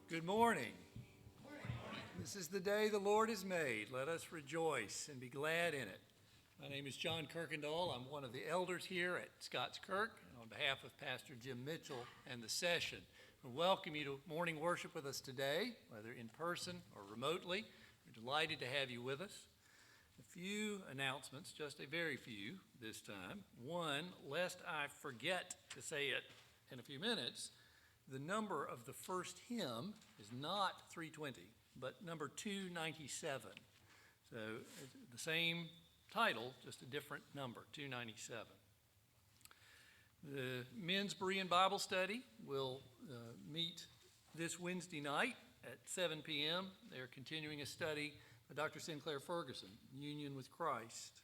Good morning. This is the day the Lord has made. Let us rejoice and be glad in it. My name is John Kirkendall. I'm one of the elders here at Scots Kirk, and on behalf of Pastor Jim Mitchell and the session, we welcome you to morning worship with us today, whether in person or remotely. We're delighted to have you with us. A few announcements, just a very few this time. One, lest I forget to say it in a few minutes, the number of the first hymn is not 320, but number 297. So the same title, just a different number, 297. The men's Berean Bible study will meet this Wednesday night at 7 p.m. They're continuing a study by Dr. Sinclair Ferguson, Union with Christ.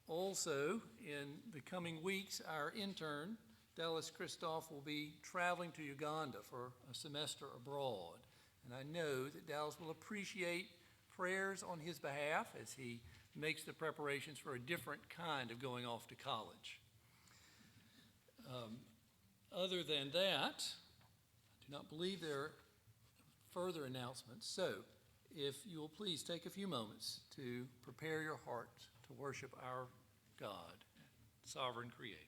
Also, in the coming weeks, our intern, Dallas Christoph, will be traveling to Uganda for a semester abroad. And I know that Dallas will appreciate prayers on his behalf as he makes the preparations for a different kind of going off to college. Other than that, I do not believe there are further announcements. So, if you will please take a few moments to prepare your heart to worship our God, sovereign Creator.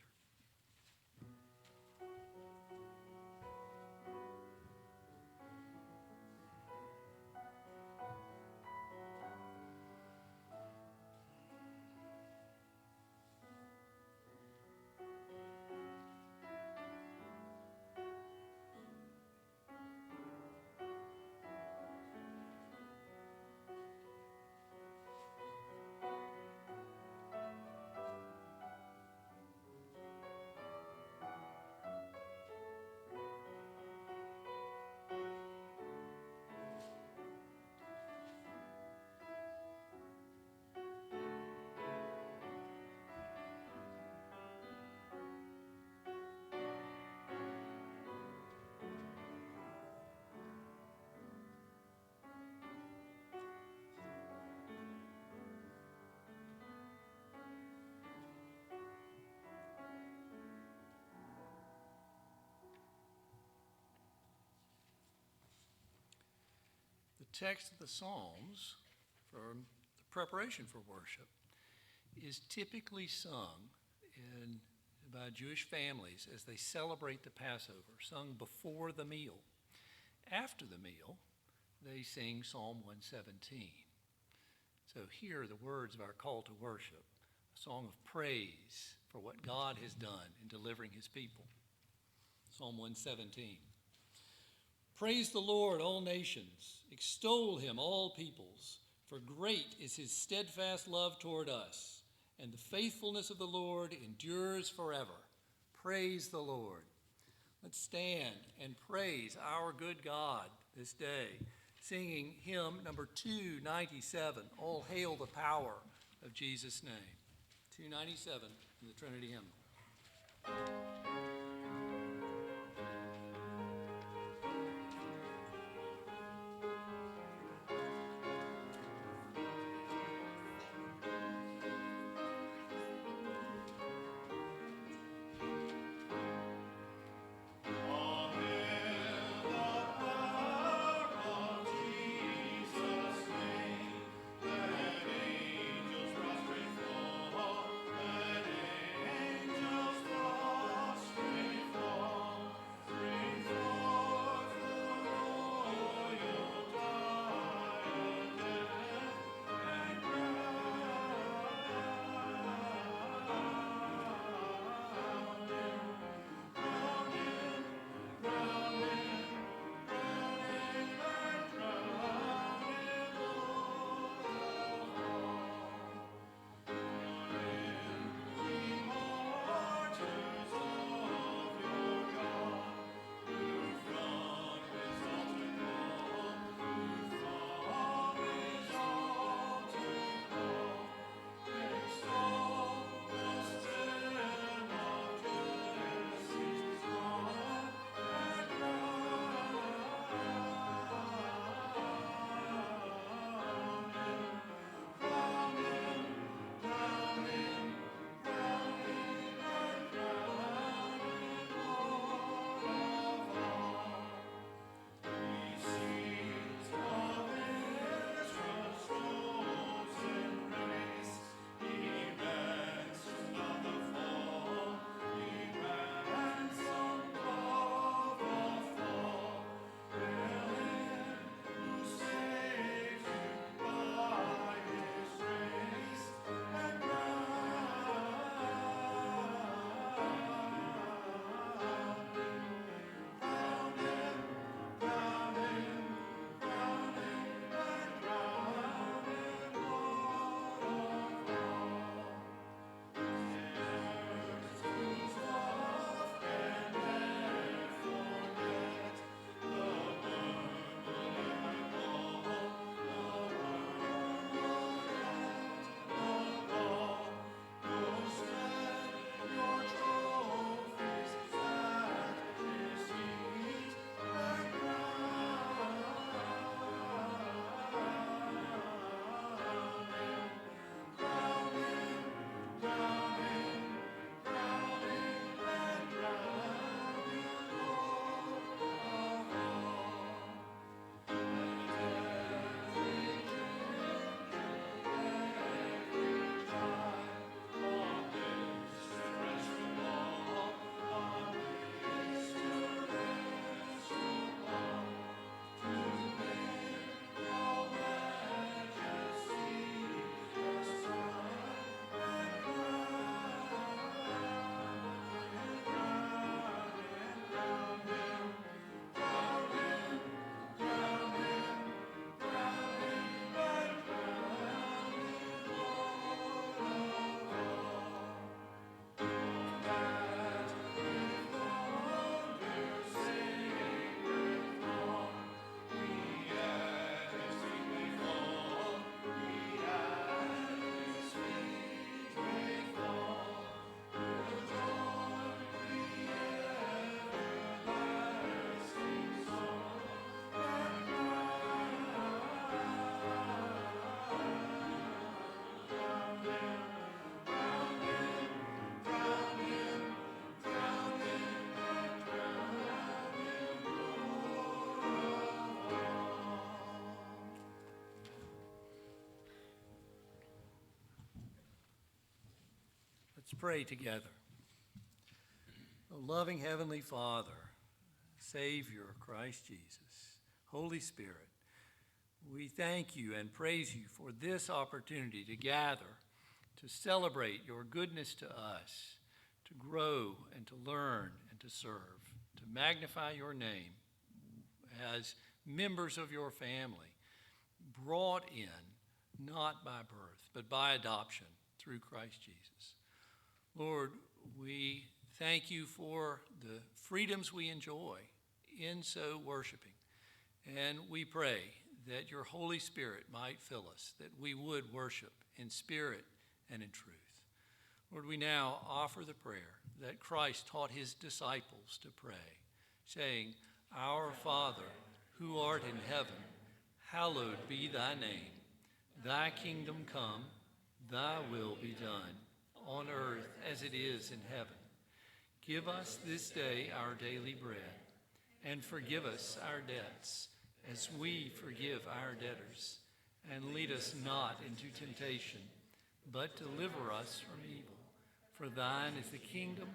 The text of the Psalms for the preparation for worship is typically sung by Jewish families as they celebrate the Passover, sung before the meal. After the meal, they sing Psalm 117. So here are the words of our call to worship, a song of praise for what God has done in delivering his people. Psalm 117. Praise the Lord, all nations. Extol him, all peoples. For great is his steadfast love toward us, and the faithfulness of the Lord endures forever. Praise the Lord. Let's stand and praise our good God this day, singing hymn number 297, All Hail the Power of Jesus' Name. 297 in the Trinity Hymnal. Angels Pray together. O loving Heavenly Father, Savior Christ Jesus, Holy Spirit, we thank you and praise you for this opportunity to gather, to celebrate your goodness to us, to grow and to learn and to serve, to magnify your name as members of your family, brought in not by birth, but by adoption through Christ Jesus. Lord, we thank you for the freedoms we enjoy in so worshiping. And we pray that your Holy Spirit might fill us, that we would worship in spirit and in truth. Lord, we now offer the prayer that Christ taught his disciples to pray, saying, Our Father, who art in heaven, hallowed be thy name. Thy kingdom come, thy will be done, on earth as it is in heaven. Give us this day our daily bread, and forgive us our debts, as we forgive our debtors. And lead us not into temptation, but deliver us from evil. For thine is the kingdom,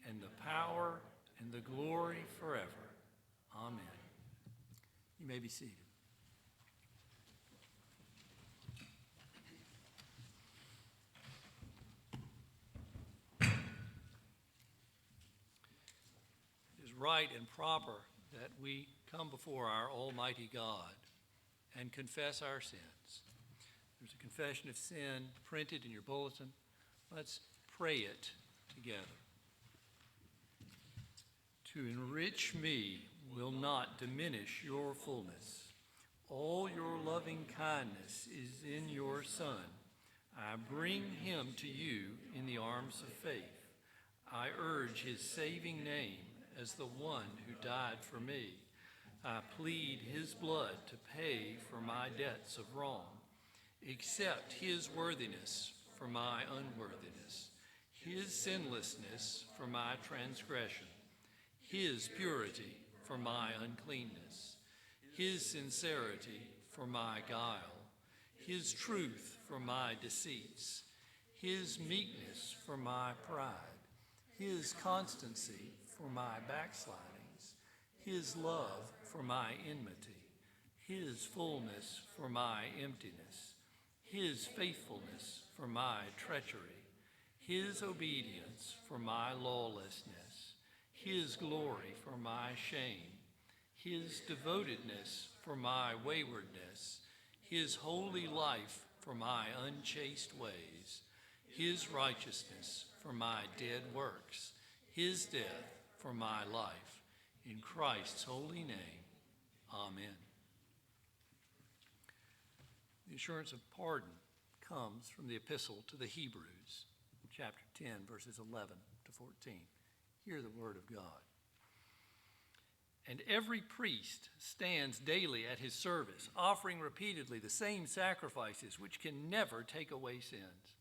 and the power, and the glory forever. Amen. You may be seated. Right and proper that we come before our Almighty God and confess our sins. There's a confession of sin printed in your bulletin. Let's pray it together. To enrich me will not diminish your fullness. All your loving kindness is in your Son. I bring him to you in the arms of faith. I urge his saving name as the one who died for me. I plead his blood to pay for my debts of wrong. Accept his worthiness for my unworthiness, his sinlessness for my transgression, his purity for my uncleanness, his sincerity for my guile, his truth for my deceits, his meekness for my pride, his constancy for my backslidings, his love for my enmity, his fullness for my emptiness, his faithfulness for my treachery, his obedience for my lawlessness, his glory for my shame, his devotedness for my waywardness, his holy life for my unchaste ways, his righteousness for my dead works, his death for my life. In Christ's holy name, amen. The assurance of pardon comes from the Epistle to the Hebrews, chapter 10, verses 11 to 14. Hear the word of God. And every priest stands daily at his service, offering repeatedly the same sacrifices which can never take away sins.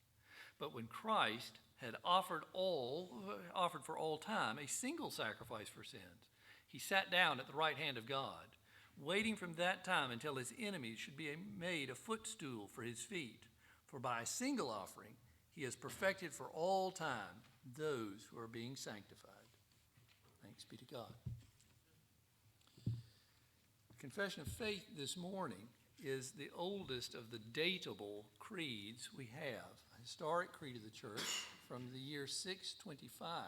But when Christ had offered for all time a single sacrifice for sins, he sat down at the right hand of God, waiting from that time until his enemies should be made a footstool for his feet. For by a single offering he has perfected for all time those who are being sanctified. Thanks be to God. The confession of faith this morning is the oldest of the datable creeds we have, a historic creed of the church from the year 625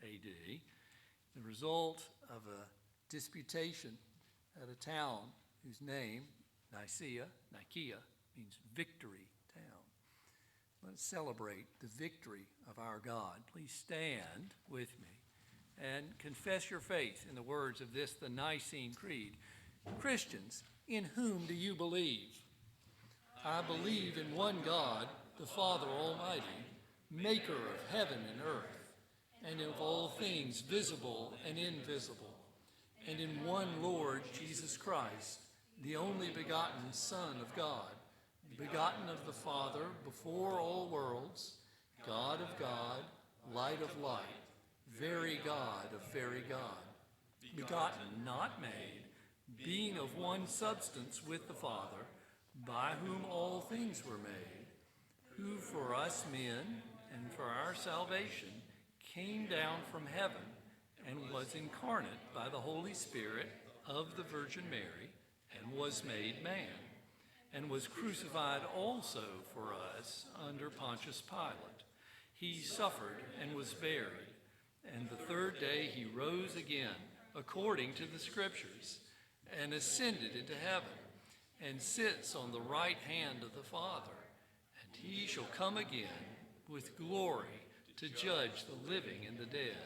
AD, the result of a disputation at a town whose name, Nicaea, means victory town. Let's celebrate the victory of our God. Please stand with me and confess your faith in the words of this, the Nicene Creed. Christians, in whom do you believe? I believe in one God, the Father Almighty, maker of heaven and earth, and of all things visible and invisible, and in one Lord Jesus Christ, the only begotten Son of God, begotten of the Father before all worlds, God of God, light of light, very God of very God, begotten, not made, being of one substance with the Father, by whom all things were made, who for us men and for our salvation, came down from heaven and was incarnate by the Holy Spirit of the Virgin Mary and was made man, and was crucified also for us under Pontius Pilate. He suffered and was buried, and the third day he rose again, according to the Scriptures, and ascended into heaven, and sits on the right hand of the Father. And he shall come again with glory to judge the living and the dead,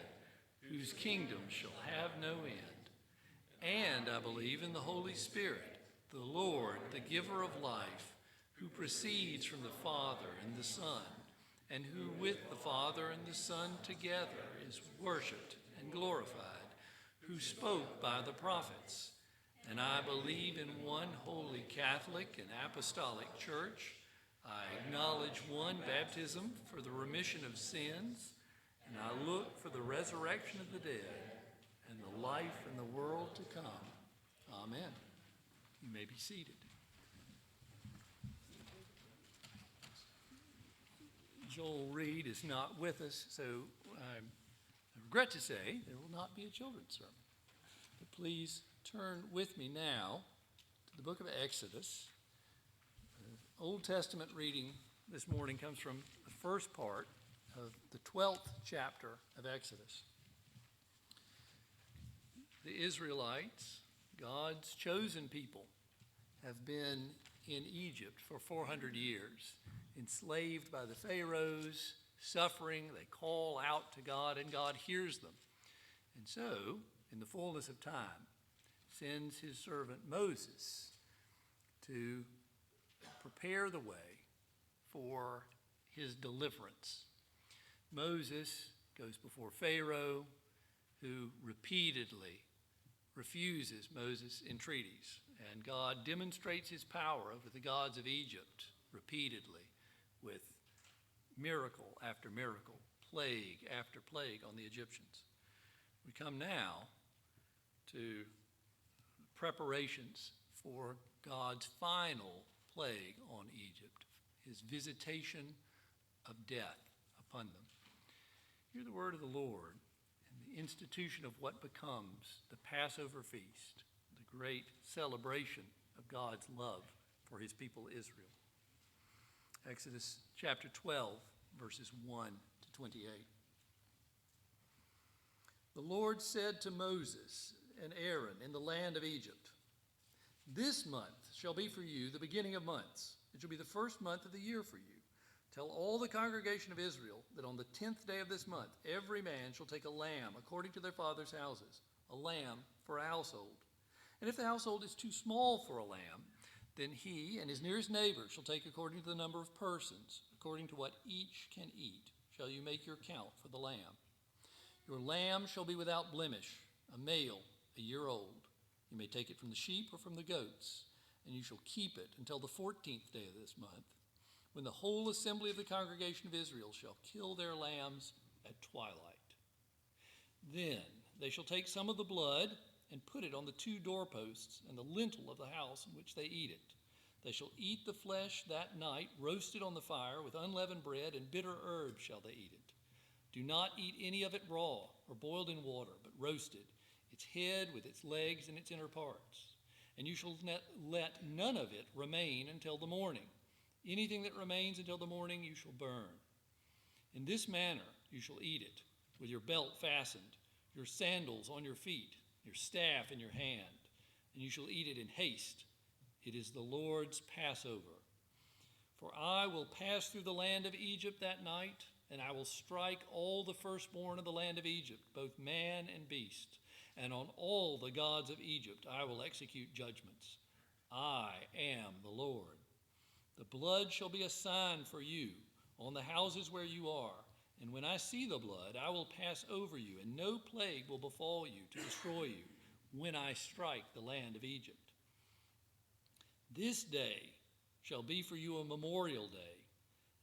whose kingdom shall have no end. And I believe in the Holy Spirit, the Lord, the giver of life, who proceeds from the Father and the Son, and who with the Father and the Son together is worshipped and glorified, who spoke by the prophets. And I believe in one holy Catholic and apostolic church. I acknowledge one baptism for the remission of sins, and I look for the resurrection of the dead and the life in the world to come. Amen. You may be seated. Joel Reed is not with us, so I regret to say there will not be a children's sermon. But please turn with me now to the book of Exodus. The Old Testament reading this morning comes from the first part of the 12th chapter of Exodus. The Israelites, God's chosen people, have been in Egypt for 400 years, enslaved by the pharaohs, suffering. They call out to God, and God hears them. And so, in the fullness of time, sends his servant Moses to prepare the way for his deliverance. Moses goes before Pharaoh, who repeatedly refuses Moses' entreaties, and God demonstrates his power over the gods of Egypt repeatedly with miracle after miracle, plague after plague on the Egyptians. We come now to preparations for God's final plague on Egypt, his visitation of death upon them. Hear the word of the Lord and the institution of what becomes the Passover feast, the great celebration of God's love for his people Israel. Exodus chapter 12, verses 1 to 28. The Lord said to Moses and Aaron in the land of Egypt, "This month shall be for you the beginning of months. It shall be the first month of the year for you. Tell all the congregation of Israel that on the 10th day of this month, every man shall take a lamb according to their father's houses, a lamb for a household. And if the household is too small for a lamb, then he and his nearest neighbor shall take according to the number of persons, according to what each can eat, shall you make your count for the lamb. Your lamb shall be without blemish, a male, a year old. You may take it from the sheep or from the goats, and you shall keep it until the 14th day of this month, when the whole assembly of the congregation of Israel shall kill their lambs at twilight. Then they shall take some of the blood and put it on the 2 doorposts and the lintel of the house in which they eat it. They shall eat the flesh that night, roasted on the fire with unleavened bread, and bitter herbs shall they eat it. Do not eat any of it raw or boiled in water, but roasted, its head with its legs and its inner parts. And you shall let none of it remain until the morning. Anything that remains until the morning you shall burn. In this manner you shall eat it, with your belt fastened, your sandals on your feet, your staff in your hand, and you shall eat it in haste. It is the Lord's Passover. For I will pass through the land of Egypt that night, and I will strike all the firstborn of the land of Egypt, both man and beast, and on all the gods of Egypt I will execute judgments. I am the Lord. The blood shall be a sign for you on the houses where you are, and when I see the blood, I will pass over you, and no plague will befall you to destroy you when I strike the land of Egypt. This day shall be for you a memorial day,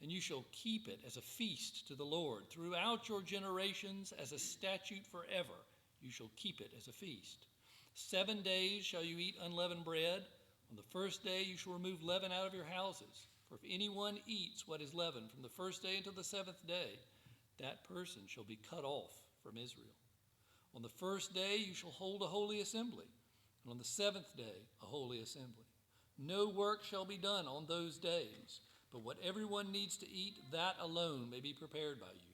and you shall keep it as a feast to the Lord. Throughout your generations, as a statute forever, you shall keep it as a feast. 7 days shall you eat unleavened bread. On the first day you shall remove leaven out of your houses. For if anyone eats what is leavened from the first day until the seventh day, that person shall be cut off from Israel. On the first day you shall hold a holy assembly, and on the seventh day a holy assembly. No work shall be done on those days, but what everyone needs to eat, that alone may be prepared by you.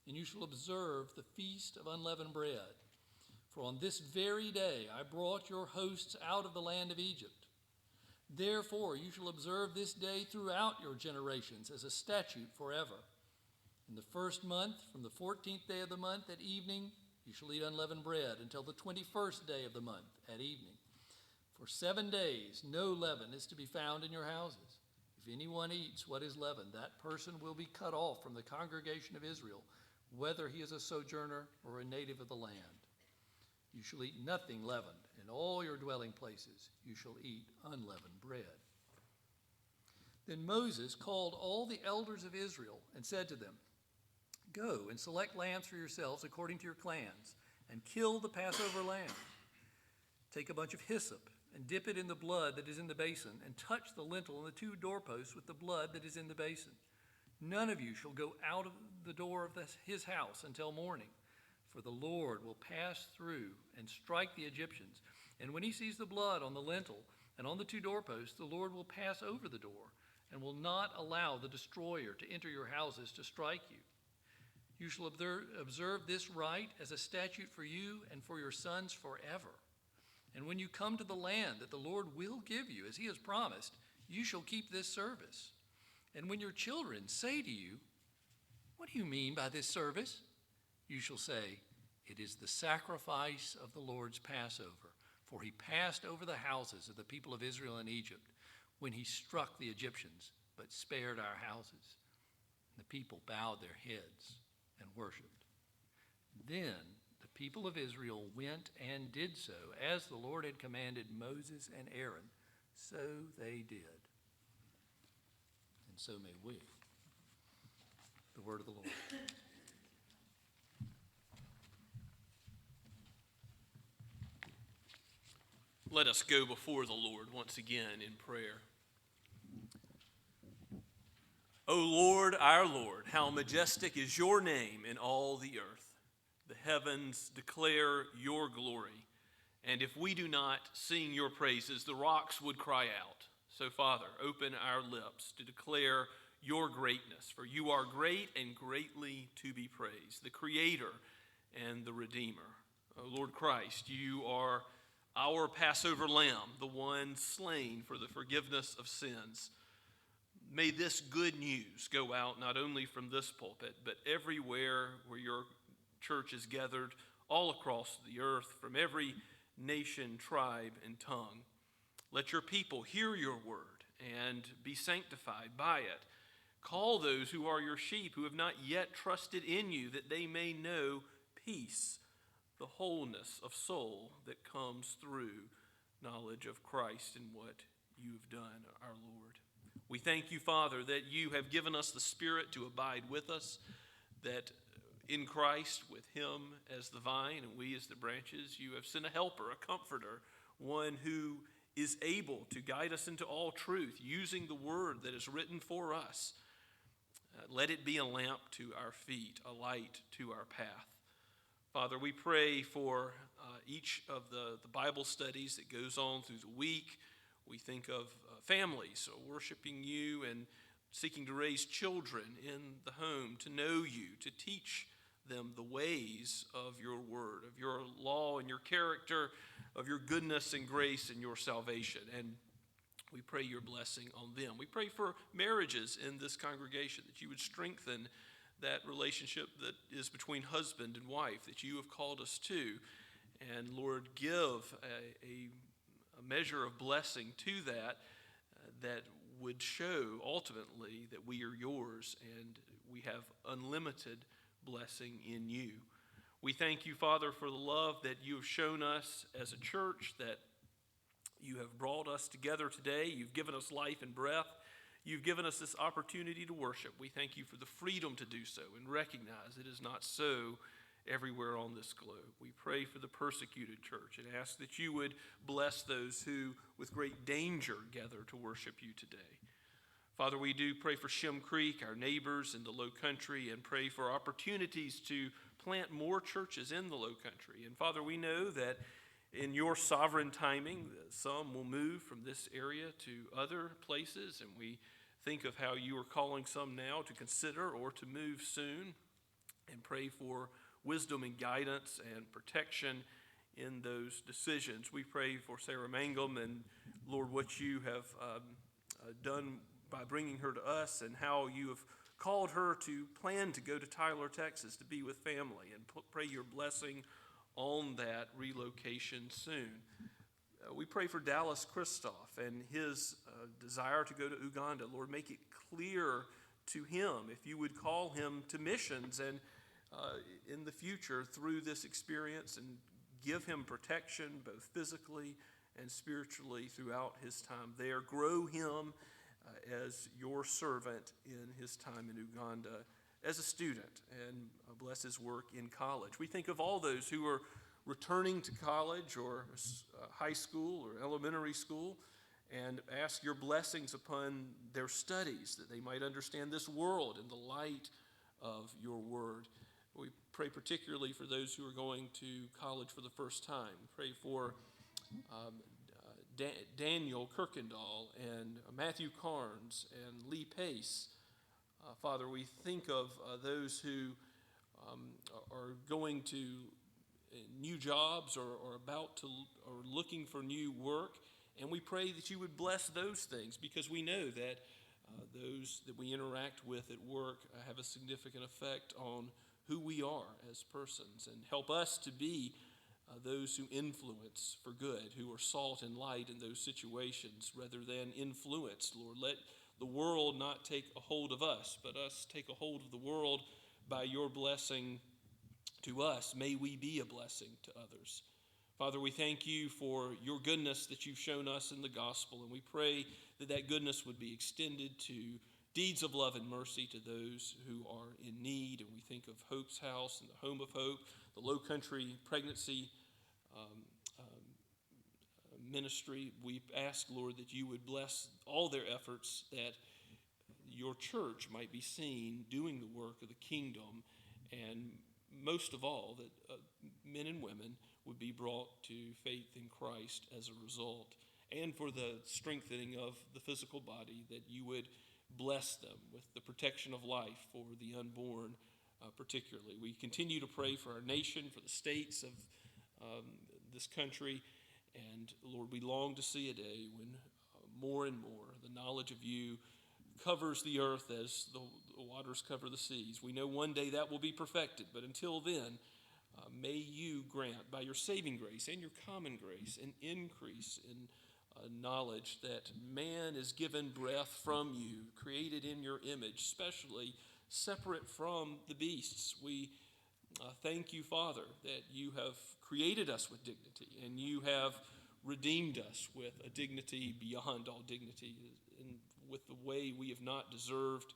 And you shall observe the feast of unleavened bread. For on this very day I brought your hosts out of the land of Egypt. Therefore you shall observe this day throughout your generations as a statute forever. In the first month, from the 14th day of the month at evening, you shall eat unleavened bread until the 21st day of the month at evening. For 7 days no leaven is to be found in your houses. If anyone eats what is leavened, that person will be cut off from the congregation of Israel, whether he is a sojourner or a native of the land. You shall eat nothing leavened. In all your dwelling places you shall eat unleavened bread. Then Moses called all the elders of Israel and said to them, Go and select lambs for yourselves according to your clans, and kill the Passover lamb. Take a bunch of hyssop and dip it in the blood that is in the basin, and touch the lintel and the 2 doorposts with the blood that is in the basin. None of you shall go out of the door of his house until morning, for the Lord will pass through and strike the Egyptians. And when he sees the blood on the lintel and on the 2 doorposts, the Lord will pass over the door and will not allow the destroyer to enter your houses to strike you. You shall observe this rite as a statute for you and for your sons forever. And when you come to the land that the Lord will give you, as he has promised, you shall keep this service. And when your children say to you, What do you mean by this service? You shall say, It is the sacrifice of the Lord's Passover, for he passed over the houses of the people of Israel in Egypt when he struck the Egyptians, but spared our houses. And the people bowed their heads and worshipped. Then the people of Israel went and did so, as the Lord had commanded Moses and Aaron. So they did. And so may we. The word of the Lord. Let us go before the Lord once again in prayer. O Lord, our Lord, how majestic is your name in all the earth. The heavens declare your glory, and if we do not sing your praises, the rocks would cry out. So, Father, open our lips to declare your greatness, for you are great and greatly to be praised, the Creator and the Redeemer. O Lord Christ, you are our Passover lamb, the one slain for the forgiveness of sins. May this good news go out not only from this pulpit, but everywhere where your church is gathered, all across the earth, from every nation, tribe, and tongue. Let your people hear your word and be sanctified by it. Call those who are your sheep who have not yet trusted in you, that they may know peace, the wholeness of soul that comes through knowledge of Christ and what you have done, our Lord. We thank you, Father, that you have given us the Spirit to abide with us, that in Christ, with him as the vine and we as the branches, you have sent a helper, a comforter, one who is able to guide us into all truth, using the word that is written for us. Let it be a lamp to our feet, a light to our path. Father, we pray for each of the Bible studies that goes on through the week. We think of families worshiping you and seeking to raise children in the home, to know you, to teach them the ways of your word, of your law and your character, of your goodness and grace and your salvation. And we pray your blessing on them. We pray for marriages in this congregation, that you would strengthen that relationship that is between husband and wife that you have called us to. And Lord, give a measure of blessing to that that would show ultimately that we are yours and we have unlimited blessing in you. We thank you, Father, for the love that you have shown us as a church, that you have brought us together today. You've given us life and breath. You've given us this opportunity to worship. We thank you for the freedom to do so and recognize it is not so everywhere on this globe. We pray for the persecuted church and ask that you would bless those who, with great danger, gather to worship you today. Father, we do pray for Shem Creek, our neighbors in the Low Country, and pray for opportunities to plant more churches in the Low Country. And Father, we know that in your sovereign timing, some will move from this area to other places, and we think of how you are calling some now to consider or to move soon, and pray for wisdom and guidance and protection in those decisions. We pray for Sarah Mangum and, Lord, what you have done by bringing her to us, and how you have called her to plan to go to Tyler, Texas to be with family, and pray your blessing on that relocation soon. We pray for Dallas Christoph and his desire to go to Uganda. Lord, make it clear to him if you would call him to missions and in the future through this experience, and give him protection both physically and spiritually throughout his time there. Grow him as your servant in his time in Uganda as a student, and bless his work in college. We think of all those who are returning to college or high school or elementary school, and ask your blessings upon their studies, that they might understand this world in the light of your word. We pray particularly for those who are going to college for the first time. Pray for Daniel Kirkendall and Matthew Carnes and Lee Pace. Father, we think of those who are going to new jobs or about to or looking for new work, and we pray that you would bless those things, because we know that those that we interact with at work have a significant effect on who we are as persons, and help us to be those who influence for good, who are salt and light in those situations rather than influence. Lord, let the world not take a hold of us, but us take a hold of the world by your blessing to us. May we be a blessing to others. Father, we thank you for your goodness that you've shown us in the gospel, and we pray that that goodness would be extended to deeds of love and mercy to those who are in need. And we think of Hope's House and the Home of Hope, the Low Country Pregnancy Ministry. We ask, Lord, that you would bless all their efforts, that your church might be seen doing the work of the kingdom, and most of all, that men and women would be brought to faith in Christ as a result, and for the strengthening of the physical body, that you would bless them with the protection of life for the unborn particularly. We continue to pray for our nation, for the states of this country, and Lord, we long to see a day when more and more the knowledge of you covers the earth as the waters cover the seas. We know one day that will be perfected, but until then, may you grant by your saving grace and your common grace an increase in knowledge that man is given breath from you, created in your image, specially separate from the beasts. We thank you, Father, that you have created us with dignity, and you have redeemed us with a dignity beyond all dignity, and with the way we have not deserved,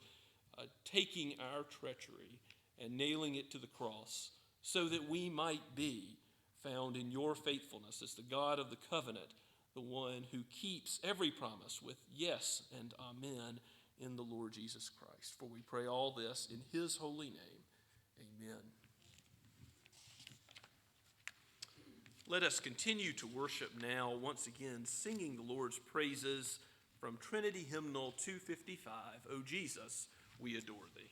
taking our treachery and nailing it to the cross, so that we might be found in your faithfulness as the God of the covenant, the one who keeps every promise with yes and amen in the Lord Jesus Christ. For we pray all this in his holy name. Amen. Let us continue to worship now, once again, singing the Lord's praises from Trinity Hymnal 255, O Jesus, we adore thee.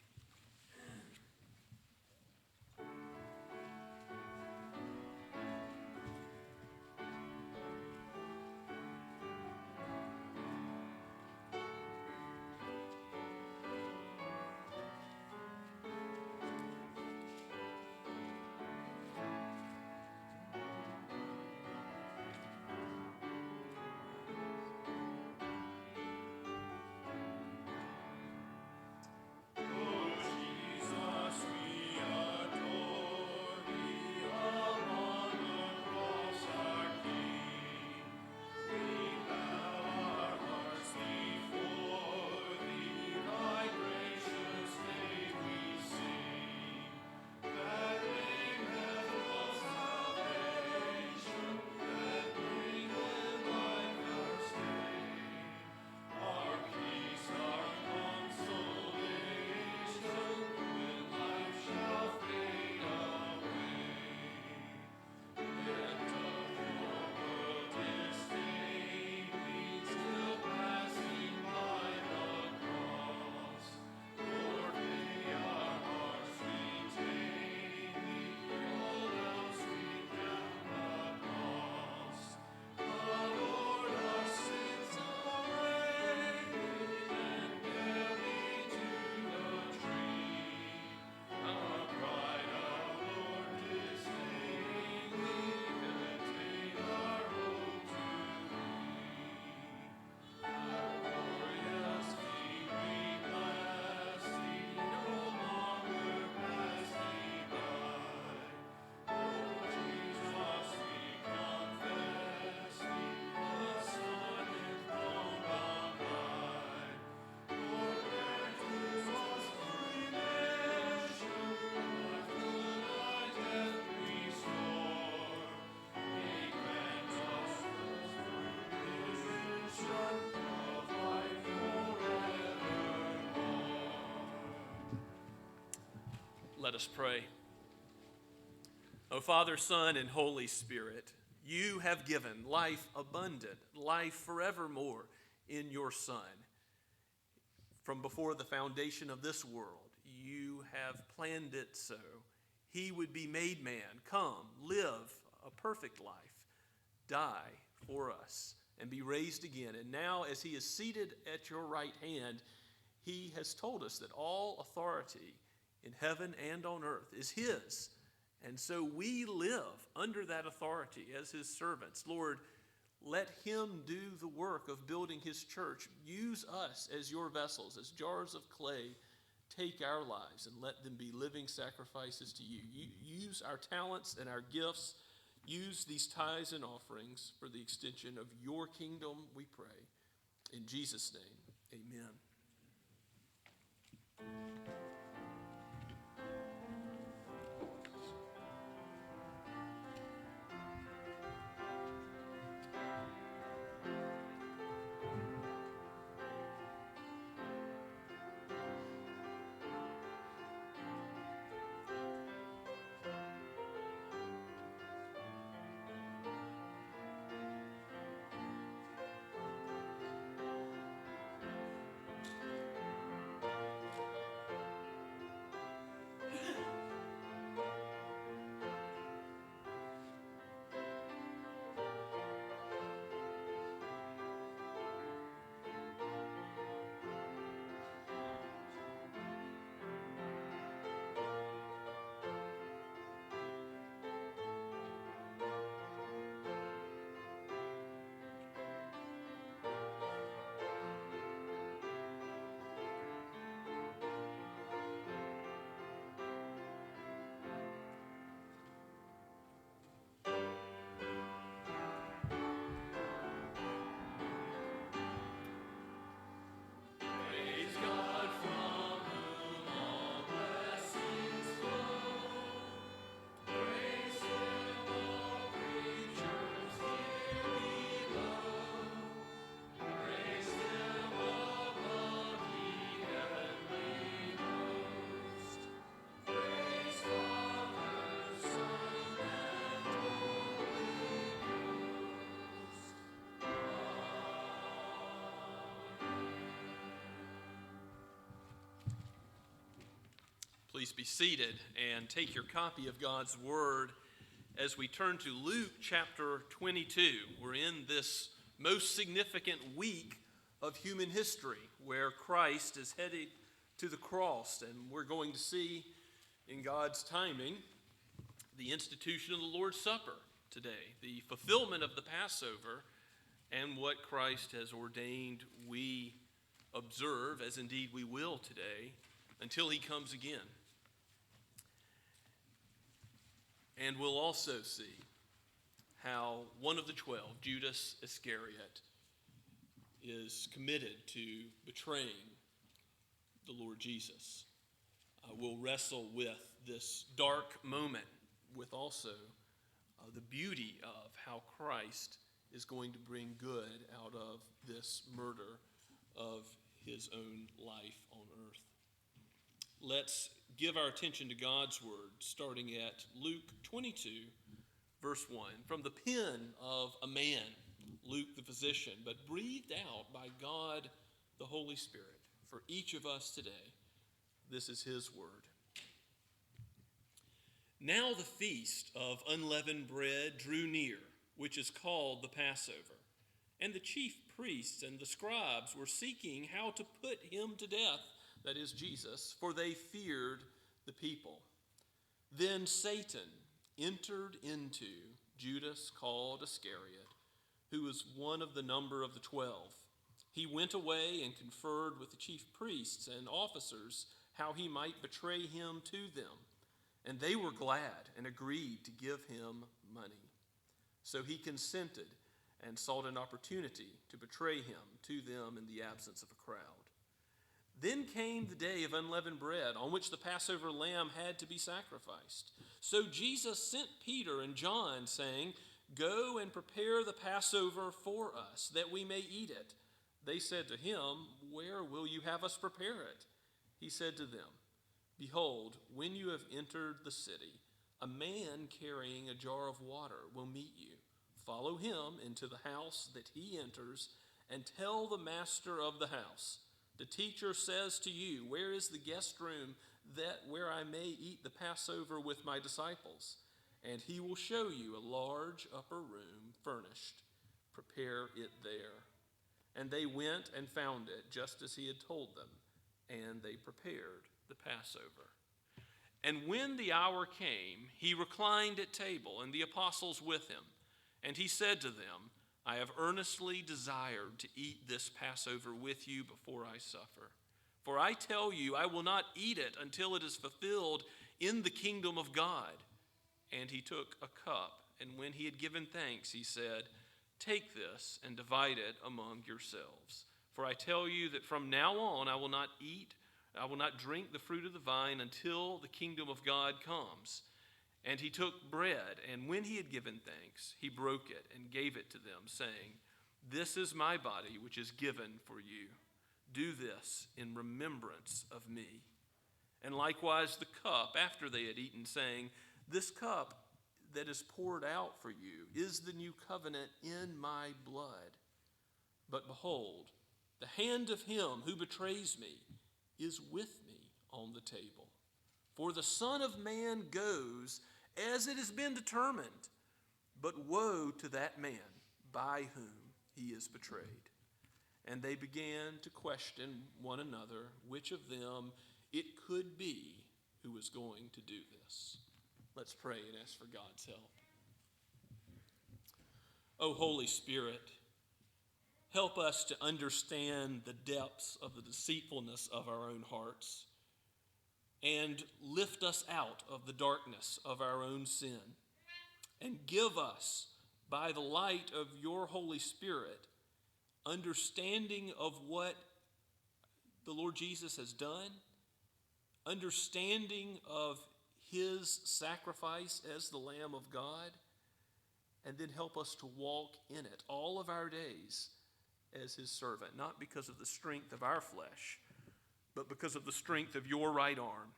Oh, Let us pray. O Father, Son, and Holy Spirit, you have given life abundant, life forevermore in your Son. From before the foundation of this world, you have planned it so. He would be made man, come, live a perfect life, die for us, and be raised again. And now, as he is seated at your right hand, he has told us that all authority in heaven and on earth is his. And so we live under that authority as his servants. Lord, let him do the work of building his church. Use us as your vessels, as jars of clay. Take our lives and let them be living sacrifices to you. Use our talents and our gifts. Use these tithes and offerings for the extension of your kingdom, we pray. In Jesus' name, amen. Please be seated and take your copy of God's Word as we turn to Luke chapter 22. We're in this most significant week of human history where Christ is headed to the cross, and we're going to see in God's timing the institution of the Lord's Supper today, the fulfillment of the Passover, and what Christ has ordained we observe, as indeed we will today, until he comes again. And we'll also see how one of the 12, Judas Iscariot, is committed to betraying the Lord Jesus. We'll wrestle with this dark moment, with also the beauty of how Christ is going to bring good out of this murder of his own life on earth. Let's give our attention to God's Word, starting at Luke 22, verse 1. From the pen of a man, Luke the physician, but breathed out by God the Holy Spirit for each of us today. This is his word. Now the feast of unleavened bread drew near, which is called the Passover. And the chief priests and the scribes were seeking how to put him to death, that is Jesus, for they feared the people. Then Satan entered into Judas, called Iscariot, who was one of the number of the 12. He went away and conferred with the chief priests and officers how he might betray him to them. And they were glad and agreed to give him money. So he consented and sought an opportunity to betray him to them in the absence of a crowd. Then came the day of unleavened bread, on which the Passover lamb had to be sacrificed. So Jesus sent Peter and John, saying, "Go and prepare the Passover for us, that we may eat it." They said to him, "Where will you have us prepare it?" He said to them, Behold, when you have entered the city, a man carrying a jar of water will meet you. Follow him into the house that he enters, and tell the master of the house, the teacher says to you, where is the guest room where I may eat the Passover with my disciples? And he will show you a large upper room furnished. Prepare it there. And they went and found it just as he had told them, and they prepared the Passover. And when the hour came, he reclined at table, and the apostles with him. And he said to them, I have earnestly desired to eat this Passover with you before I suffer. For I tell you, I will not eat it until it is fulfilled in the kingdom of God. And he took a cup, and when he had given thanks, he said, take this and divide it among yourselves. For I tell you that from now on I will not drink the fruit of the vine until the kingdom of God comes. And he took bread, and when he had given thanks, he broke it and gave it to them, saying, this is my body, which is given for you. Do this in remembrance of me. And likewise the cup after they had eaten, saying, this cup that is poured out for you is the new covenant in my blood. But behold, the hand of him who betrays me is with me on the table. For the Son of Man goes as it has been determined, but woe to that man by whom he is betrayed. And they began to question one another which of them it could be who was going to do this. Let's pray and ask for God's help. O Holy Spirit, help us to understand the depths of the deceitfulness of our own hearts, and lift us out of the darkness of our own sin, and give us, by the light of your Holy Spirit, understanding of what the Lord Jesus has done, understanding of his sacrifice as the Lamb of God, and then help us to walk in it all of our days as his servant, not because of the strength of our flesh, but because of the strength of your right arm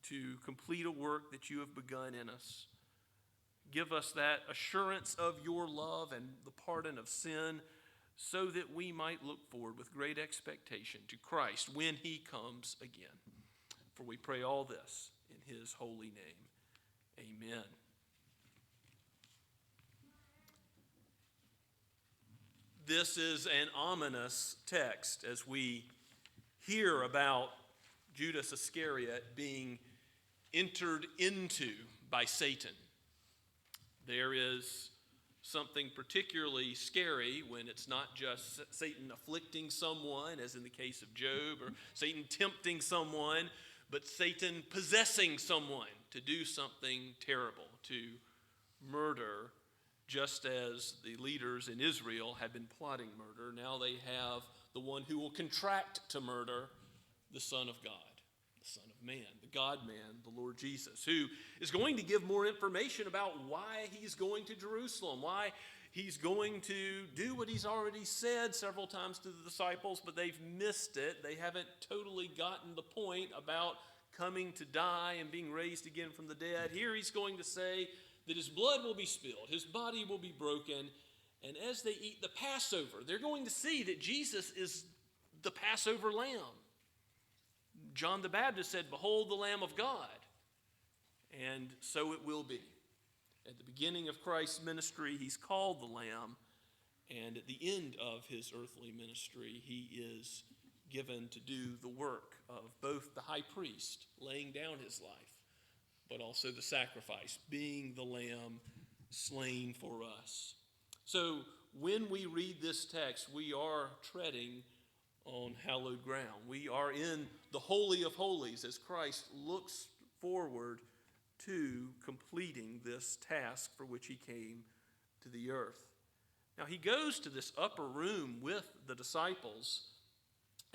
to complete a work that you have begun in us. Give us that assurance of your love and the pardon of sin, so that we might look forward with great expectation to Christ when he comes again. For we pray all this in his holy name. Amen. This is an ominous text as we hear about Judas Iscariot being entered into by Satan. There is something particularly scary when it's not just Satan afflicting someone, as in the case of Job, or Satan tempting someone, but Satan possessing someone to do something terrible, to murder, just as the leaders in Israel had been plotting murder. Now they have the one who will contract to murder, the Son of God, the Son of Man, the God-man, the Lord Jesus, who is going to give more information about why he's going to Jerusalem, why he's going to do what he's already said several times to the disciples, but they've missed it. They haven't totally gotten the point about coming to die and being raised again from the dead. Here he's going to say that his blood will be spilled, his body will be broken, and as they eat the Passover, they're going to see that Jesus is the Passover lamb. John the Baptist said, behold the Lamb of God. And so it will be. At the beginning of Christ's ministry, he's called the Lamb, and at the end of his earthly ministry, he is given to do the work of both the high priest, laying down his life, but also the sacrifice, being the Lamb slain for us. So when we read this text, we are treading on hallowed ground. We are in the Holy of Holies as Christ looks forward to completing this task for which he came to the earth. Now he goes to this upper room with the disciples,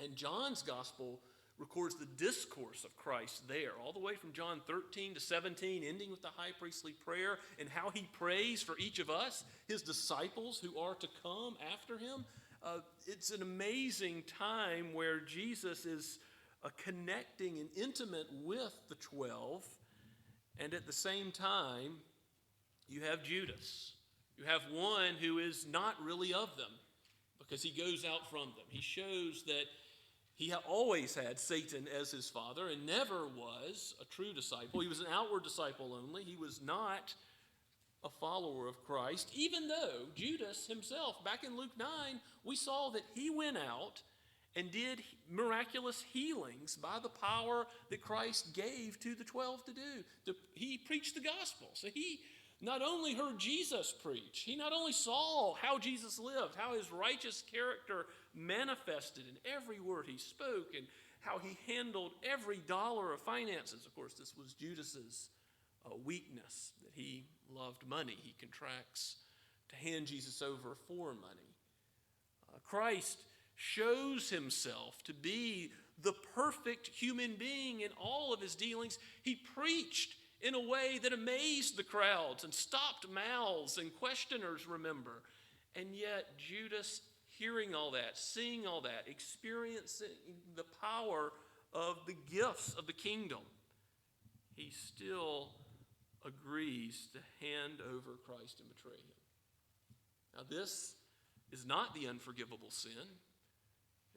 and John's gospel records the discourse of Christ there, all the way from John 13 to 17, ending with the high priestly prayer and how he prays for each of us, his disciples who are to come after him. It's an amazing time where Jesus is connecting and intimate with the 12, and at the same time, you have Judas. You have one who is not really of them because he goes out from them. He shows that he always had Satan as his father and never was a true disciple. He was an outward disciple only. He was not a follower of Christ, even though Judas himself, back in Luke 9, we saw that he went out and did miraculous healings by the power that Christ gave to the 12 to do. He preached the gospel. So he not only heard Jesus preach, he not only saw how Jesus lived, how his righteous character manifested in every word he spoke, and how he handled every dollar of finances. Of course, this was Judas's weakness, that he loved money. He contracts to hand Jesus over for money. Christ shows himself to be the perfect human being in all of his dealings. He preached in a way that amazed the crowds and stopped mouths and questioners, remember. And yet Judas, hearing all that, seeing all that, experiencing the power of the gifts of the kingdom, he still agrees to hand over Christ and betray him. Now this is not the unforgivable sin.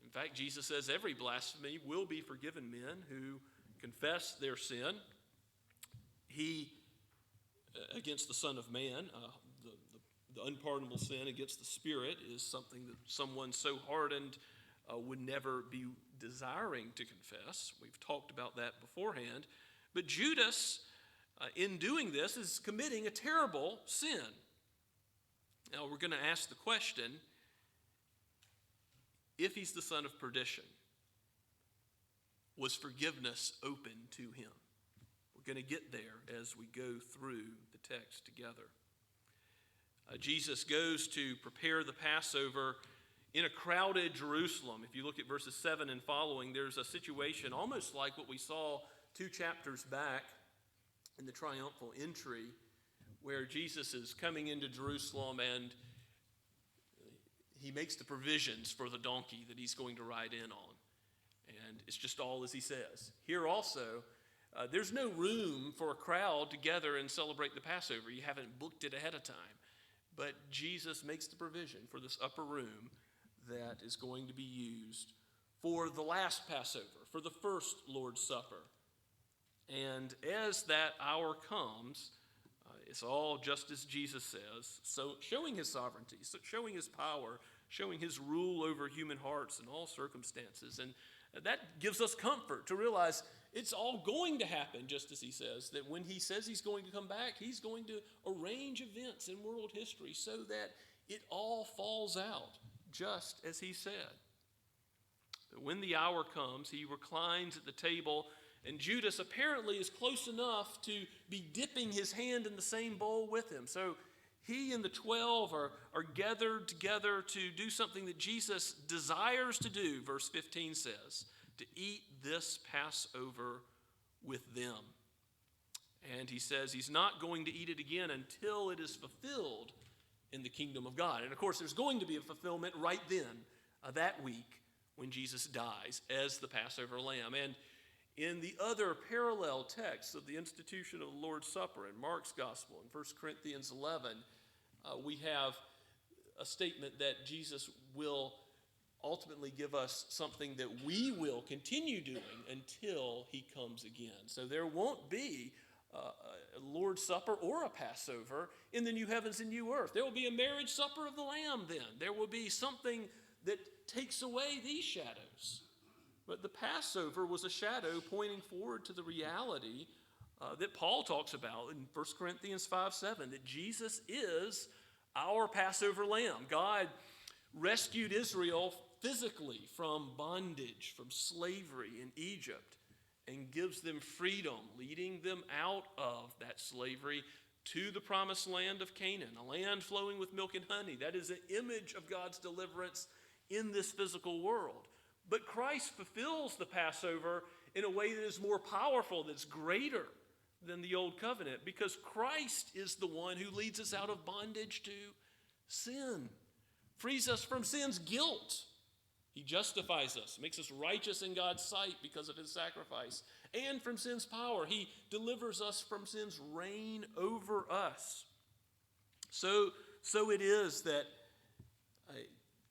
In fact, Jesus says every blasphemy will be forgiven men who confess their sin. He, against the Son of Man, the unpardonable sin against the Spirit is something that someone so hardened would never be desiring to confess. We've talked about that beforehand. But Judas, in doing this, is committing a terrible sin. Now, we're going to ask the question, if he's the son of perdition, was forgiveness open to him? We're going to get there as we go through the text together. Jesus goes to prepare the Passover in a crowded Jerusalem. If you look at verses 7 and following, there's a situation almost like what we saw 2 chapters back in the triumphal entry, where Jesus is coming into Jerusalem and he makes the provisions for the donkey that he's going to ride in on. And it's just all as he says. Here also, there's no room for a crowd to gather and celebrate the Passover. You haven't booked it ahead of time. But Jesus makes the provision for this upper room that is going to be used for the last Passover, for the first Lord's Supper. And as that hour comes, it's all just as Jesus says, so showing his sovereignty, showing his power, showing his rule over human hearts in all circumstances. And that gives us comfort to realize it's all going to happen just as he says, that when he says he's going to come back, he's going to arrange events in world history so that it all falls out just as he said. But when the hour comes, he reclines at the table, and Judas apparently is close enough to be dipping his hand in the same bowl with him. So he and the 12 are gathered together to do something that Jesus desires to do, verse 15 says, to eat this Passover with them. And he says he's not going to eat it again until it is fulfilled in the kingdom of God. And of course, there's going to be a fulfillment right then, that week, when Jesus dies as the Passover lamb. And in the other parallel texts of the institution of the Lord's Supper in Mark's Gospel, in 1 Corinthians 11, we have a statement that Jesus will ultimately give us something that we will continue doing until he comes again. So there won't be a Lord's Supper or a Passover in the new heavens and new earth. There will be a marriage supper of the Lamb then. There will be something that takes away these shadows. But the Passover was a shadow pointing forward to the reality that Paul talks about in 1 Corinthians 5:7, that Jesus is our Passover lamb. God rescued Israel physically from bondage, from slavery in Egypt, and gives them freedom, leading them out of that slavery to the promised land of Canaan, a land flowing with milk and honey. That is an image of God's deliverance in this physical world. But Christ fulfills the Passover in a way that is more powerful, that's greater than the old covenant, because Christ is the one who leads us out of bondage to sin, frees us from sin's guilt, He justifies us, makes us righteous in God's sight because of his sacrifice. And from sin's power, he delivers us from sin's reign over us. So it is that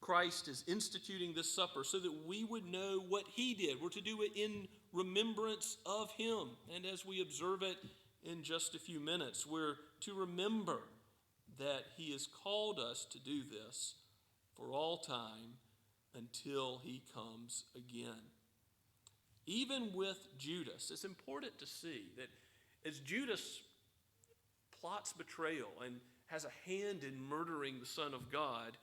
Christ is instituting this supper so that we would know what he did. We're to do it in remembrance of him. And as we observe it in just a few minutes, we're to remember that he has called us to do this for all time until he comes again. Even with Judas, it's important to see that as Judas plots betrayal and has a hand in murdering the Son of God,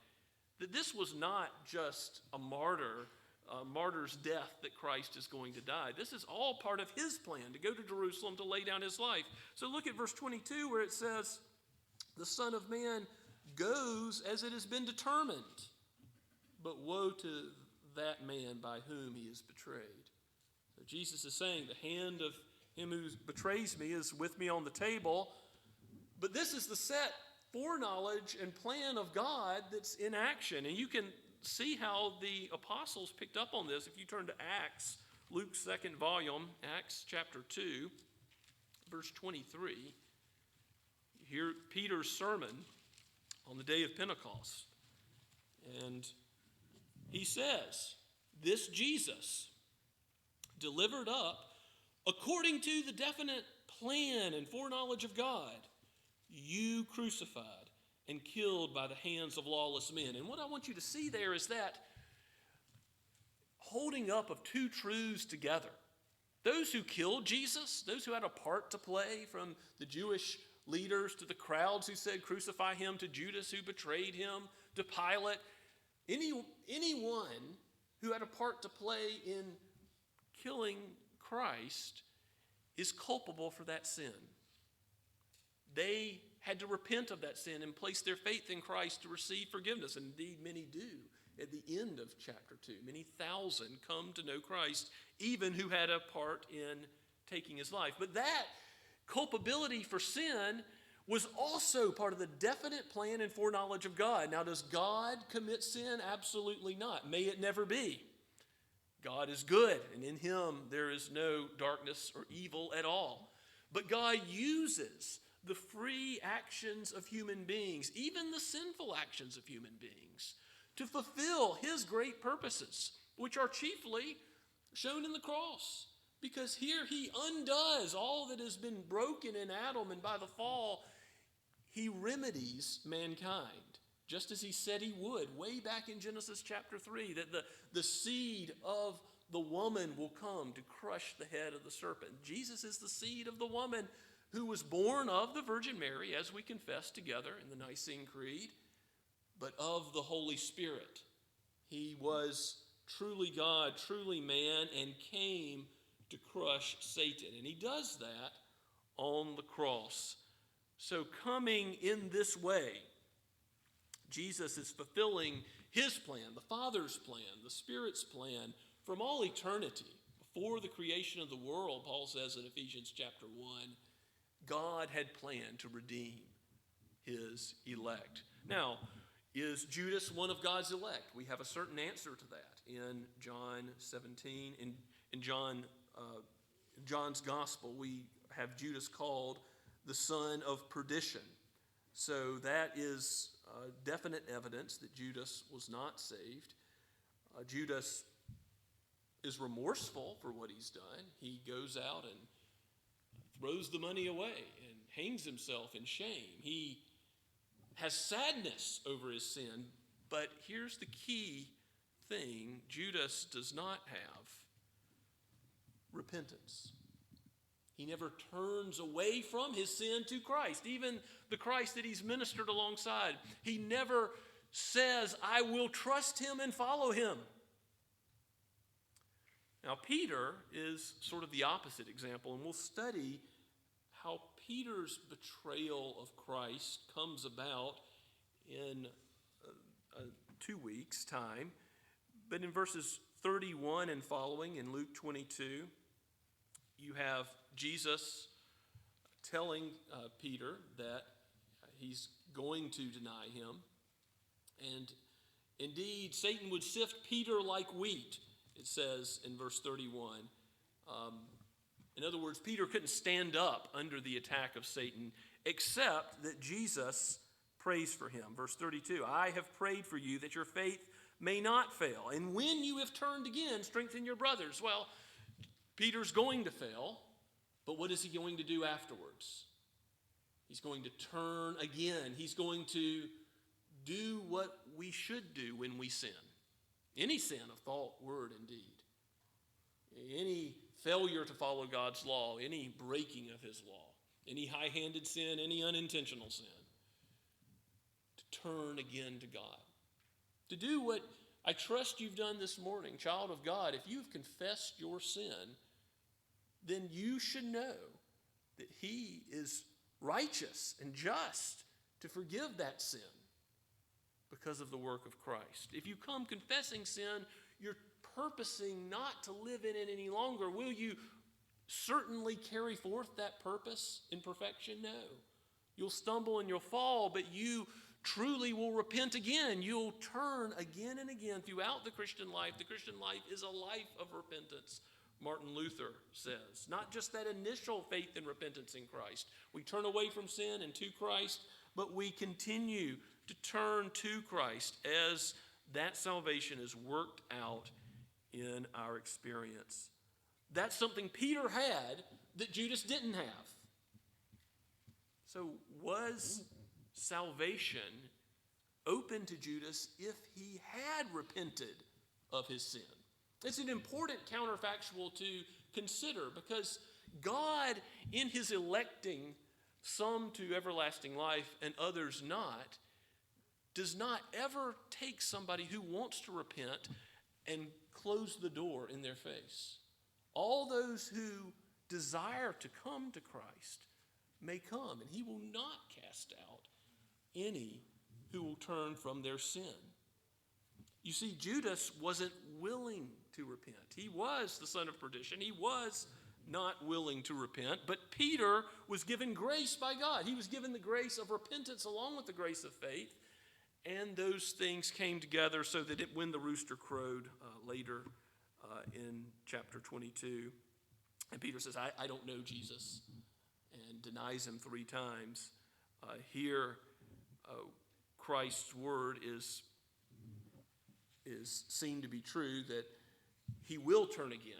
that this was not just a martyr's death that Christ is going to die. This is all part of his plan to go to Jerusalem to lay down his life. So look at verse 22 where it says, the Son of Man goes as it has been determined, but woe to that man by whom he is betrayed. So Jesus is saying the hand of him who betrays me is with me on the table, but this is the set foreknowledge and plan of God that's in action. And you can see how the apostles picked up on this if you turn to Acts, Luke's second volume, Acts chapter 2, verse 23. You hear Peter's sermon on the day of Pentecost. And he says, this Jesus delivered up according to the definite plan and foreknowledge of God, you crucified and killed by the hands of lawless men. And what I want you to see there is that holding up of two truths together. Those who killed Jesus, those who had a part to play, from the Jewish leaders to the crowds who said crucify him, to Judas who betrayed him, to Pilate, anyone who had a part to play in killing Christ is culpable for that sin. They had to repent of that sin and place their faith in Christ to receive forgiveness. And indeed, many do at the end of chapter 2. Many thousand come to know Christ, even who had a part in taking his life. But that culpability for sin was also part of the definite plan and foreknowledge of God. Now, does God commit sin? Absolutely not. May it never be. God is good, and in him there is no darkness or evil at all. But God uses the free actions of human beings, even the sinful actions of human beings, to fulfill his great purposes, which are chiefly shown in the cross. Because here he undoes all that has been broken in Adam, and by the fall, he remedies mankind, just as he said he would way back in Genesis chapter 3, that the seed of the woman will come to crush the head of the serpent. Jesus is the seed of the woman who was born of the Virgin Mary, as we confess together in the Nicene Creed, but of the Holy Spirit. He was truly God, truly man, and came to crush Satan. And he does that on the cross. So coming in this way, Jesus is fulfilling his plan, the Father's plan, the Spirit's plan from all eternity. Before the creation of the world, Paul says in Ephesians chapter 1, God had planned to redeem his elect. Now, is Judas one of God's elect? We have a certain answer to that in John 17. In John's gospel, we have Judas called the son of perdition. So that is definite evidence that Judas was not saved. Judas is remorseful for what he's done. He goes out and throws the money away and hangs himself in shame. He has sadness over his sin, but here's the key thing: Judas does not have repentance. He never turns away from his sin to Christ, even the Christ that he's ministered alongside. He never says, I will trust him and follow him. Now, Peter is sort of the opposite example, and we'll study how Peter's betrayal of Christ comes about in 2 weeks' time. But in verses 31 and following in Luke 22, you have Jesus telling Peter that he's going to deny him. And Indeed, Satan would sift Peter like wheat, it says in verse 31. In other words, Peter couldn't stand up under the attack of Satan, except that Jesus prays for him. Verse 32, I have prayed for you that your faith may not fail. And when you have turned again, strengthen your brothers. Well, Peter's going to fail, but what is he going to do afterwards? He's going to turn again. He's going to do what we should do when we sin. Any sin of thought, word, and deed. Any failure to follow God's law, any breaking of his law, any high-handed sin, any unintentional sin. To turn again to God. To do what I trust you've done this morning, child of God. If you've confessed your sin, then you should know that he is righteous and just to forgive that sin because of the work of Christ. If you come confessing sin, you're purposing not to live in it any longer. Will you certainly carry forth that purpose in perfection? No. You'll stumble and you'll fall, but you truly will repent again. You'll turn again and again throughout the Christian life. The Christian life is a life of repentance, Martin Luther says. Not just that initial faith and repentance in Christ. We turn away from sin and to Christ, but we continue to turn to Christ as that salvation is worked out in our experience. That's something Peter had that Judas didn't have. So was salvation open to Judas if he had repented of his sin? It's an important counterfactual to consider because God, in his electing some to everlasting life and others not, does not ever take somebody who wants to repent and close the door in their face. All those who desire to come to Christ may come, and he will not cast out any who will turn from their sin. You see, Judas wasn't willing to repent. He was the son of perdition. He was not willing to repent, but Peter was given grace by God. He was given the grace of repentance along with the grace of faith, and those things came together so that when the rooster crowed later in chapter 22, and Peter says, I don't know Jesus, and denies him 3 times, here Christ's word is seen to be true, that he will turn again.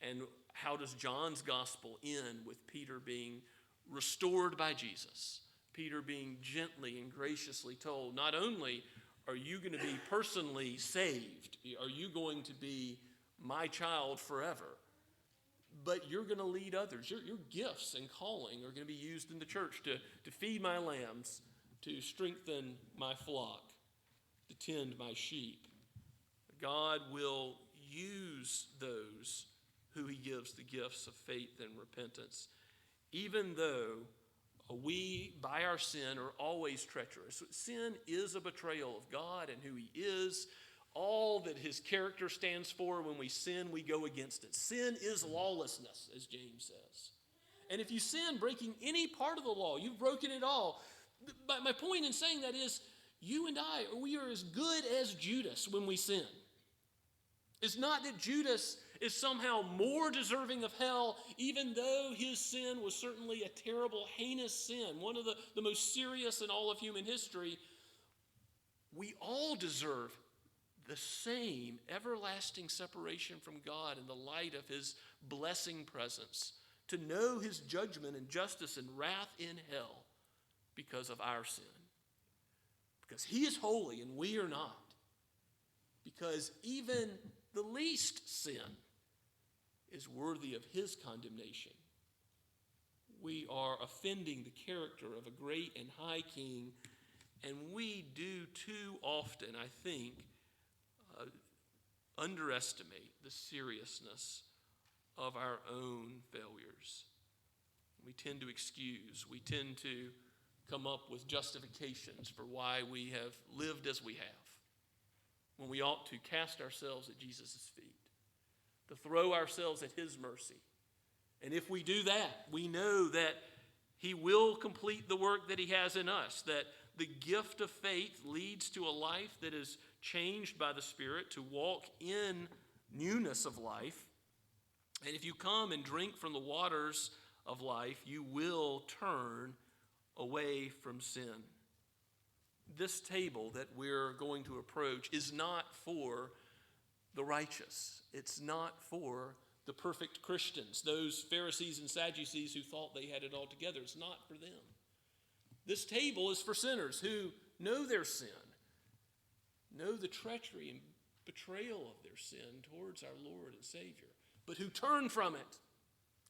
And how does John's gospel end with Peter being restored by Jesus? Peter being gently and graciously told, not only are you going to be personally saved, are you going to be my child forever, but you're going to lead others. Your gifts and calling are going to be used in the church to feed my lambs, to strengthen my flock, to tend my sheep. God will use those who he gives the gifts of faith and repentance, even though we, by our sin, are always treacherous. Sin is a betrayal of God and who he is. All that his character stands for, when we sin, we go against it. Sin is lawlessness, as James says. And if you sin breaking any part of the law, you've broken it all. But my point in saying that is, you and I, we are as good as Judas when we sin. It's not that Judas is somehow more deserving of hell, even though his sin was certainly a terrible, heinous sin, one of the most serious in all of human history. We all deserve the same everlasting separation from God in the light of his blessing presence, to know his judgment and justice and wrath in hell because of our sin. Because he is holy and we are not. Because even the least sin is worthy of his condemnation. We are offending the character of a great and high king, and we do too often, I think, underestimate the seriousness of our own failures. We tend to excuse. We tend to come up with justifications for why we have lived as we have, when we ought to cast ourselves at Jesus' feet, to throw ourselves at his mercy. And if we do that, we know that He will complete the work that he has in us, that the gift of faith leads to a life that is changed by the Spirit, to walk in newness of life. And if you come and drink from the waters of life, you will turn away from sin. This table that we're going to approach is not for the righteous. It's not for the perfect Christians, those Pharisees and Sadducees who thought they had it all together. It's not for them. This table is for sinners who know their sin, know the treachery and betrayal of their sin towards our Lord and Savior, but who turn from it,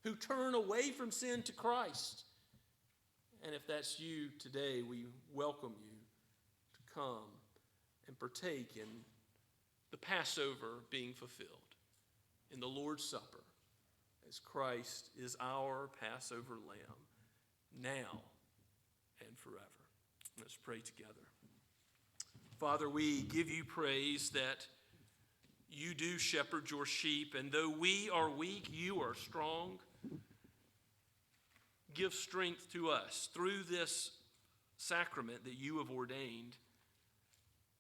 who turn away from sin to Christ. And if that's you today, we welcome you to come and partake in the Passover being fulfilled, in the Lord's Supper, as Christ is our Passover lamb, now and forever. Let's pray together. Father, we give you praise that you do shepherd your sheep, and though we are weak, you are strong. Give strength to us through this sacrament that you have ordained.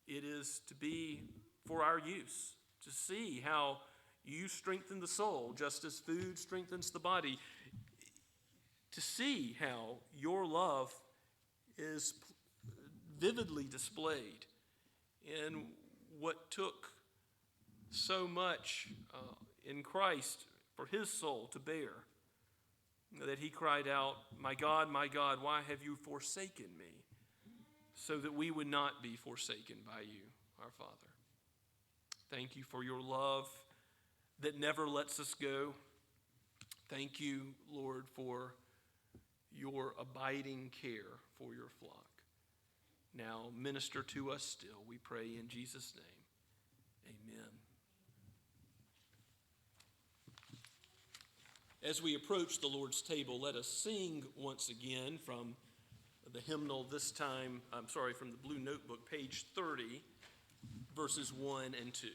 It is to be for our use, to see how you strengthen the soul, just as food strengthens the body, to see how your love is vividly displayed in what took so much in Christ for his soul to bear, that he cried out, my God, why have you forsaken me?" So that we would not be forsaken by you, our Father. Thank you for your love that never lets us go. Thank you, Lord, for your abiding care for your flock. Now minister to us still, we pray in Jesus' name. Amen. As we approach the Lord's table, let us sing once again from the hymnal, this time, from the Blue Notebook, page 30, verses 1 and 2.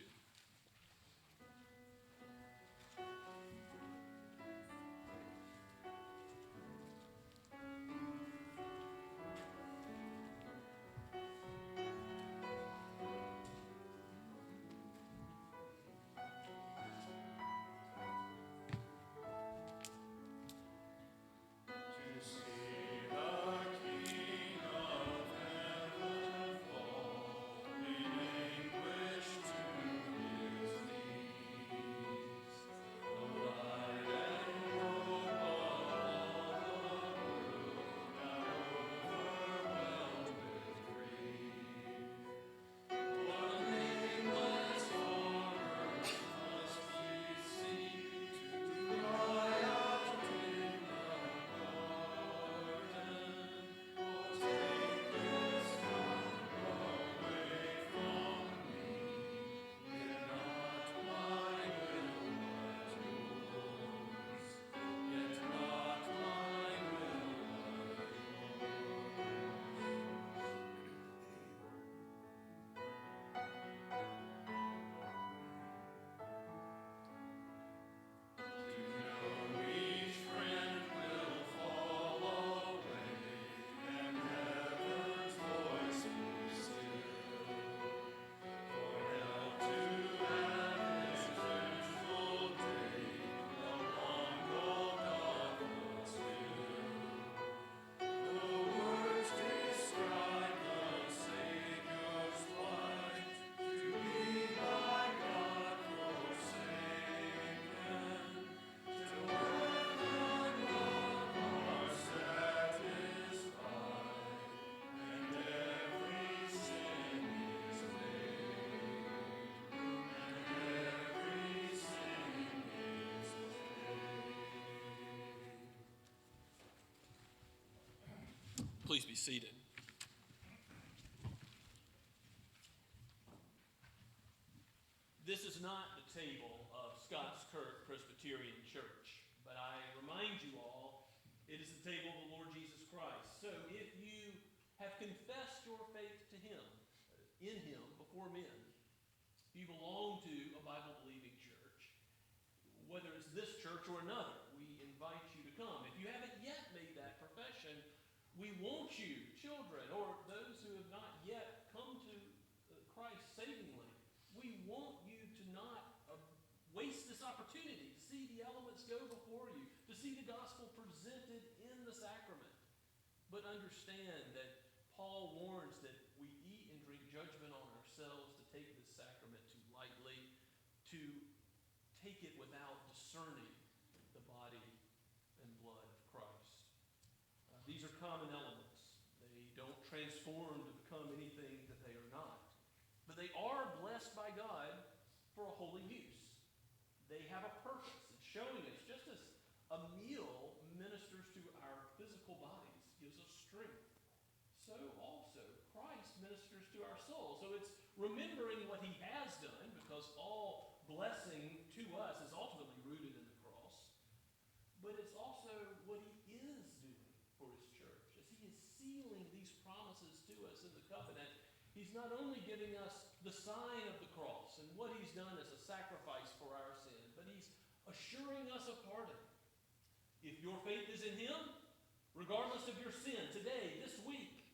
Please be seated. This is not the table of Scots Kirk Presbyterian Church, but I remind you all, it is the table of the Lord Jesus Christ. So if you have confessed your faith to him, in him, before men, if you belong to a Bible-believing church, whether it's this church or another, we invite you to come. If you haven't yet made that profession, We want you, children, or those who have not yet come to Christ savingly, we want you to not waste this opportunity to see the elements go before you, to see the gospel presented in the sacrament. But understand that Paul warns that we eat and drink judgment on ourselves to take this sacrament too lightly, to take it without discerning the body and blood of Christ. These are common elements. They don't transform to become anything that they are not. But they are blessed by God for a holy use. They have a purpose in showing us, just as a meal ministers to our physical bodies, gives us strength, so also Christ ministers to our soul. So it's remembering what he has done, because all blessing to us is ultimately rooted in the cross. But it's also what he is doing for his church. As he is sealing these promises to us in the covenant, he's not only giving us the sign of the cross and what he's done as a sacrifice for our sin, but he's assuring us of pardon. If your faith is in him, regardless of your sin, today, this week,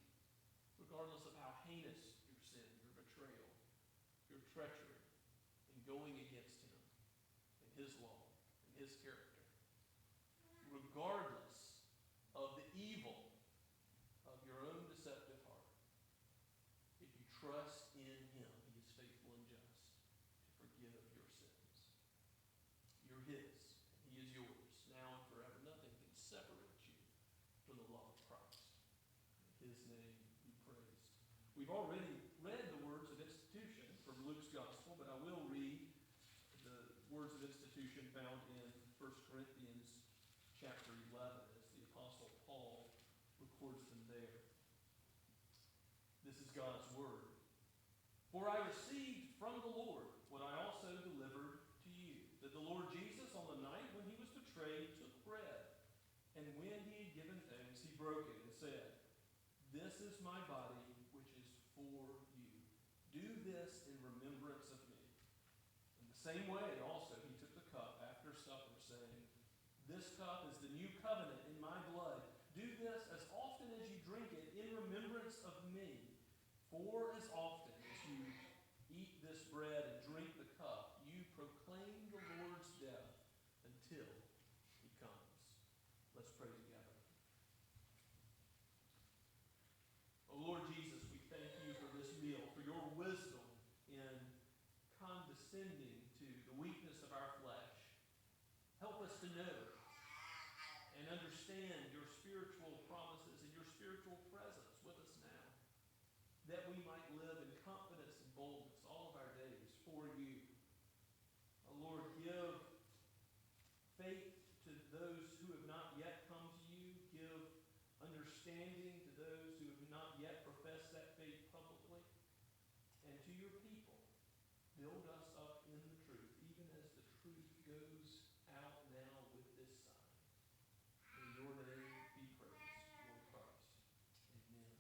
regardless of how heinous your sin, your betrayal, your treachery, in going against him, and his law, and his character, regardless of the evil of your own deceptive heart, if you trust in him, he is faithful and just to forgive your sins. You're his, and he is yours, now and forever. Nothing can separate you from the love of Christ. May his name be praised. We've already read the words of institution from Luke's gospel, but I will read the words of institution found in 1 Corinthians chapter 11, as the Apostle Paul records them there. This is God's word. For I received from the Lord what I also delivered to you, that the Lord Jesus, on the night when he was betrayed, took bread, and when he had given thanks, he broke it and said, "This is my body, which is for you. Do this in remembrance of me." In the same way also he took the cup after supper, saying, "This cup is the new covenant in my blood. Do this as often as you drink it in remembrance of me. For as often as you eat this bread and drink the cup, you proclaim the Lord's death until he comes." Let's pray together. Oh Lord Jesus, we thank you for this meal, for your wisdom in condescending to the weakness of our flesh. Help us to know and understand your spiritual promises and your spiritual presence with us now, that we might live in confidence and boldness all of our days for you. Oh Lord, give faith to those who have not yet come to you. Give understanding to those who have not yet professed that faith publicly. And to your people, build us up in the truth, even as the truth goes out now with this sign. May your name be praised, Lord Christ. Amen.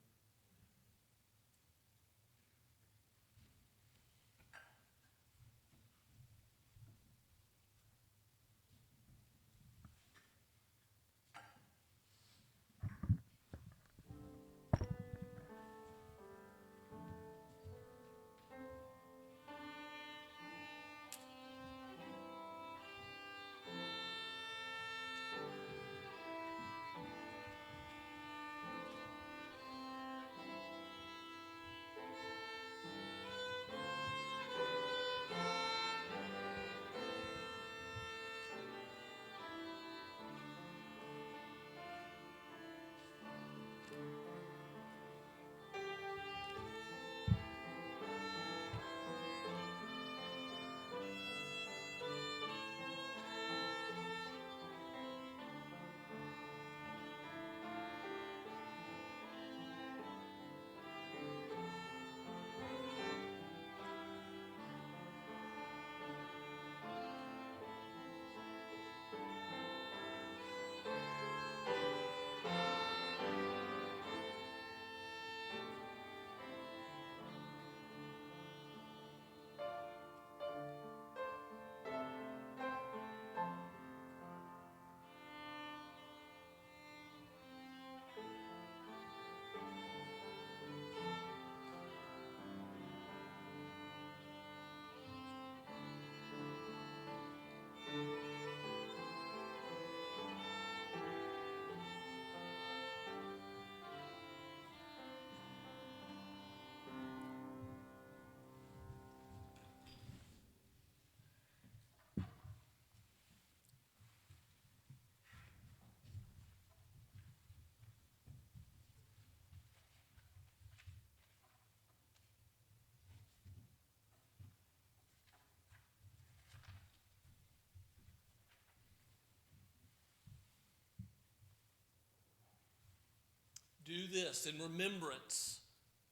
Do this in remembrance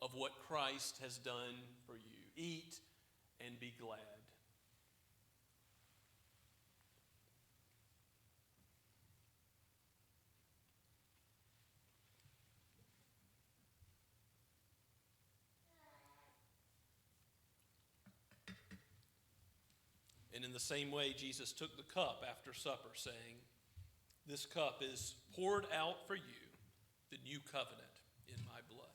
of what Christ has done for you. Eat and be glad. And in the same way, Jesus took the cup after supper, saying, "This cup is poured out for you, the new covenant in my blood."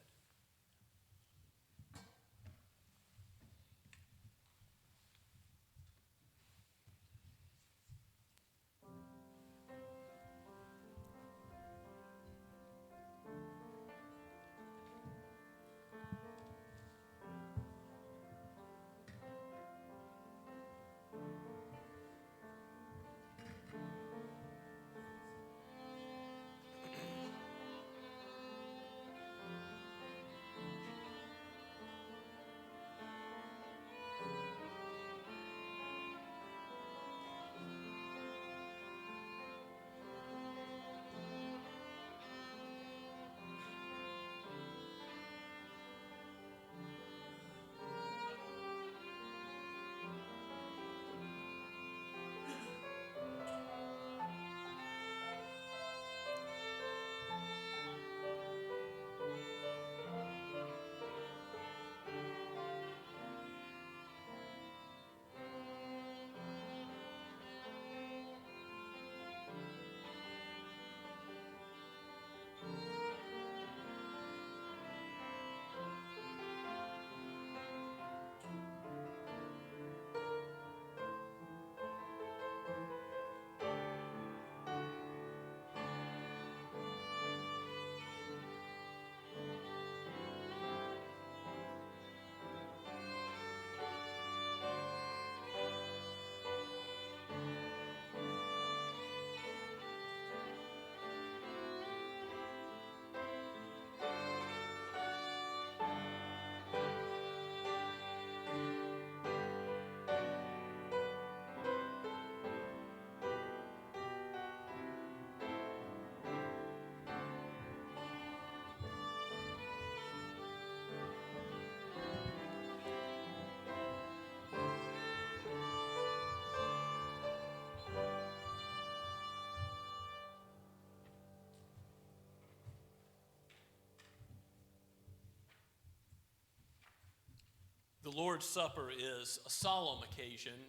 The Lord's Supper is a solemn occasion,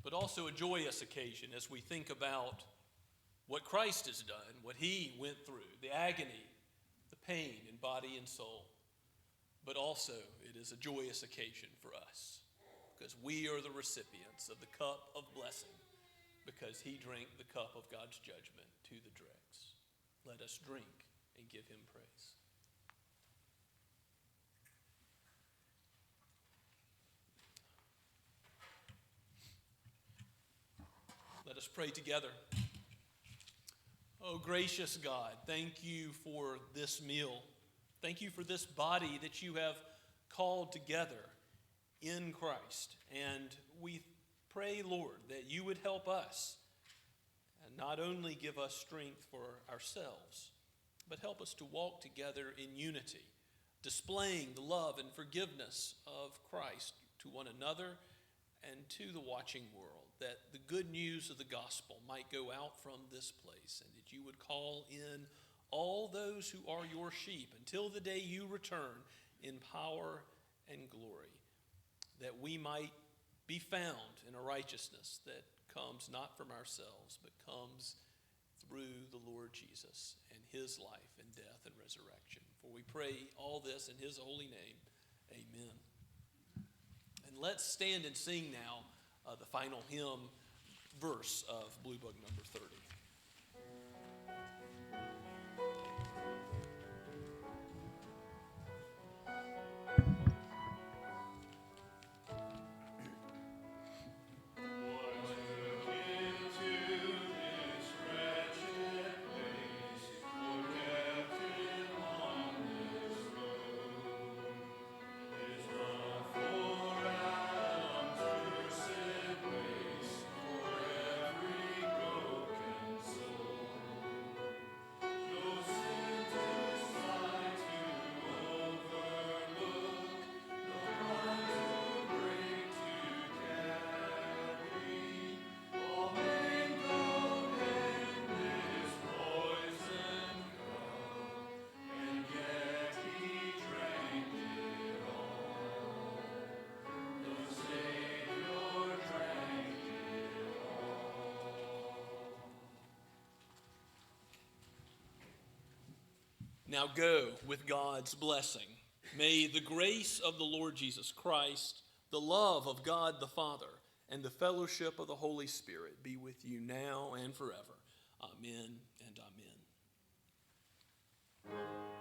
but also a joyous occasion as we think about what Christ has done, what he went through, the agony, the pain in body and soul. But also it is a joyous occasion for us because we are the recipients of the cup of blessing because he drank the cup of God's judgment to the dregs. Let us drink and give him praise. Let us pray together. Oh, gracious God, thank you for this meal. Thank you for this body that you have called together in Christ. And we pray, Lord, that you would help us and not only give us strength for ourselves, but help us to walk together in unity, displaying the love and forgiveness of Christ to one another and to the watching world, that the good news of the gospel might go out from this place, and that you would call in all those who are your sheep until the day you return in power and glory, that we might be found in a righteousness that comes not from ourselves, but comes through the Lord Jesus and his life and death and resurrection. For we pray all this in his holy name. Amen. And let's stand and sing now the final hymn verse of Blue Book number 30. No sin to Now go with God's blessing. May the grace of the Lord Jesus Christ, the love of God the Father, and the fellowship of the Holy Spirit be with you now and forever. Amen and amen.